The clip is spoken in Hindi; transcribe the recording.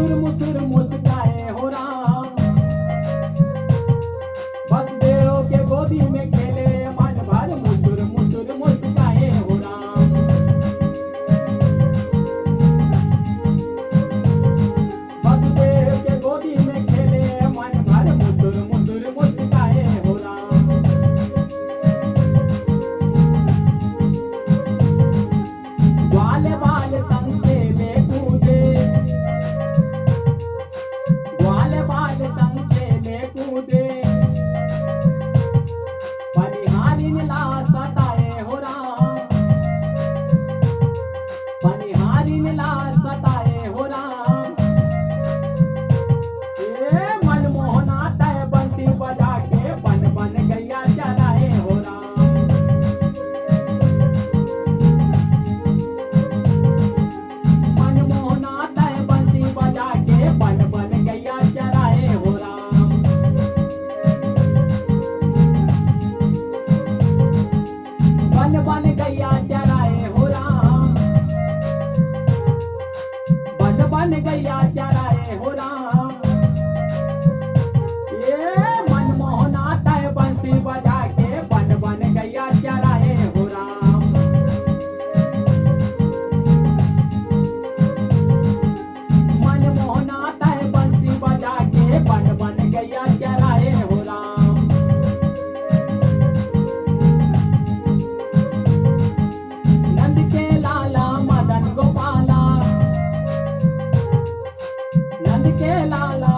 मुसुर मुसुर मुस्काए हो राम। वसुदेव के गोदी में खेले मन भर मुसुर मुसुर मुस्काए हो राम। वसुदेव के गोदी में खेले मन भर मुसुर मुसुर मुस्काए हो राम। ग्वाल बाल संग खेले कूदे, ग्वाल बाल संग खेले कूदे, पनिहारिन ला सताए हो राम। पनिहारिन ला सताए हो राम। ए मनमोहना तय बंसी बजा के बन बन गैया चराए हो राम। मनमोहना तय बंसी बजा के बन बन गैया चराए हो राम। बन बन गैया चराए हो राम। बन बन गैया चराए हो राम। ये मनमोहना तय बंसी बजा के बन बन गैया चराए हो राम। मनमोहना तय बंसी बजा के बन बन गैया चराए हो राम। नंद के लाला मदन गोपाला, नंद के लाला